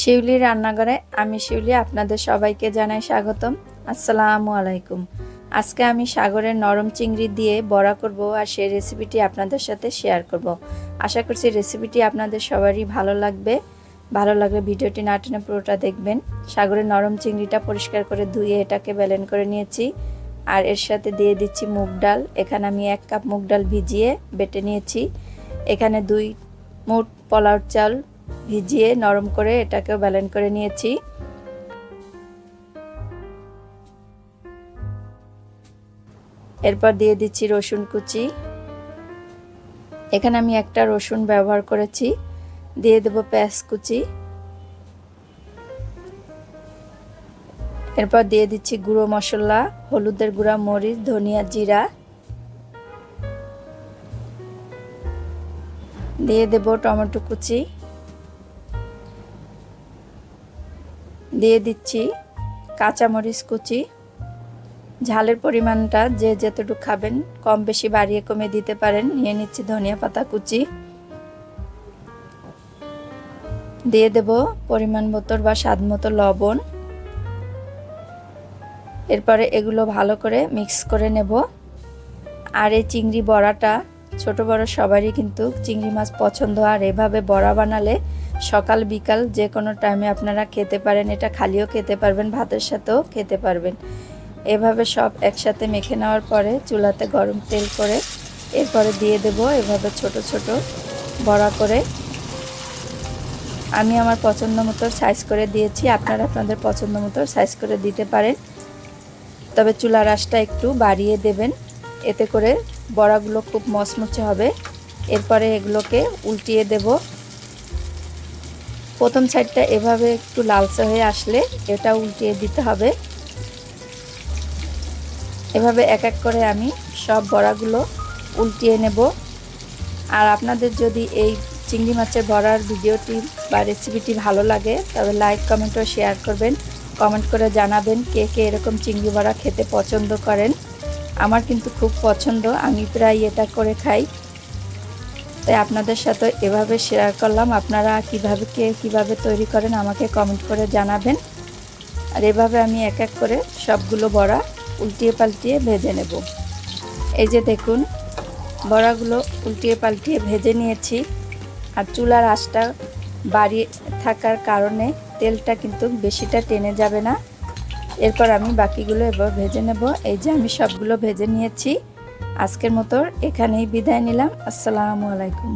শিউলি রান্নাঘরে আমি শিউলি আপনাদের সবাইকে জানাই স্বাগতম। আসসালামু আলাইকুম। আজকে আমি সাগরের নরম চিংড়ি দিয়ে বড়া করব আর সেই রেসিপিটি আপনাদের সাথে শেয়ার করব। আশা করছি রেসিপিটি আপনাদের সবারই ভালো লাগবে। ভালো লাগলে ভিডিওটি না টেনে পুরোটা দেখবেন। সাগরের নরম চিংড়িটা পরিষ্কার করে ধুয়ে এটাকে ব্লেন্ড করে নিয়েছি আর এর সাথে দিয়ে দিচ্ছি মুগ ডাল। এখানে আমি 1 কাপ মুগ ডাল ভিজিয়ে বেটে নিয়েছি। এখানে 2 মুঠ পোলাও চাল ভিজিয়ে নরম করে এটাকেও ব্লেন্ড করে নিয়েছি। এরপর দিয়ে দিচ্ছি রসুন কুচি। এখানে আমি একটা রসুন ব্যবহার করেছি। দিয়ে দেব পেঁয়াজ কুচি। এরপর দিয়ে দিচ্ছি গুঁড়ো মশলা, হলুদের গুঁড়া, মরিচ, ধনিয়া, জিরা। দিয়ে দেব টমেটো কুচি। দিয়ে দিচ্ছি কাঁচামরিচ কুচি। ঝালের পরিমাণটা যে যতটুকু খাবেন কম বেশি বাড়িয়ে কমে দিতে পারেন। নিয়ে নিচ্ছি ধনিয়া পাতা কুচি। দিয়ে দেব পরিমাণ মতো বা স্বাদ মতো লবণ। এরপরে এগুলো ভালো করে মিক্স করে নেব। আর এই চিংড়ি বড়াটা ছোট বড় সবারই কিন্তু চিংড়ি মাছ পছন্দ, আর এভাবে বড়া বানালে সকাল বিকাল যে কোনো টাইমে আপনারা খেতে পারেন। এটা খালিও খেতে পারবেন, ভাতের সাথেও খেতে পারবেন। এভাবে সব একসাথে মেখে নেওয়ার পরে চুলাতে গরম তেল করে এরপরে দিয়ে দেব এভাবে ছোট ছোট বড়া করে। আমি আমার পছন্দ মতো সাইজ করে দিয়েছি, আপনারা আপনাদের পছন্দ মতো সাইজ করে দিতে পারেন। তবে চুলার আঁচটা একটু বাড়িয়ে দেবেন, এতে করে বড়াগুলো খুব মচমচে হবে। এরপরে এগুলোকে উল্টিয়ে দেব। প্রথম সাইডটা এভাবে একটু লালচে হয়ে আসলে এটা উল্টিয়ে দিতে হবে। এভাবে এক এক করে আমি সব বড়াগুলো উল্টিয়ে নেব। আর আপনাদের যদি এই চিংড়ি মাছের বড়ার ভিডিওটি বা রেসিপিটি ভালো লাগে তবে লাইক, কমেন্ট ও শেয়ার করবেন। কমেন্ট করে জানাবেন কে কে এরকম চিংড়ি বড়া খেতে পছন্দ করেন। আমার কিন্তু খুব পছন্দ, আমি প্রায় এটা করে খাই। তাই আপনাদের সাথে এভাবে শেয়ার করলাম। আপনারা কিভাবে তৈরি করেন আমাকে কমেন্ট করে জানাবেন। আর এভাবে আমি এক এক করে সবগুলো বড়া উল্টিয়ে পাল্টিয়ে ভেজে নেব। এই যে দেখুন বড়াগুলো উল্টিয়ে পাল্টিয়ে ভেজে নিয়েছি। আর চুলার আঁচটা বাড়িয়ে থাকার কারণে তেলটা কিন্তু বেশিটা টেনে যাবে না। এরপর আমি বাকিগুলো এবার ভেজে নেব। এই যে আমি সবগুলো ভেজে নিয়েছি। আজকের মতো এখানেই বিদায় নিলাম। আসসালামু আলাইকুম।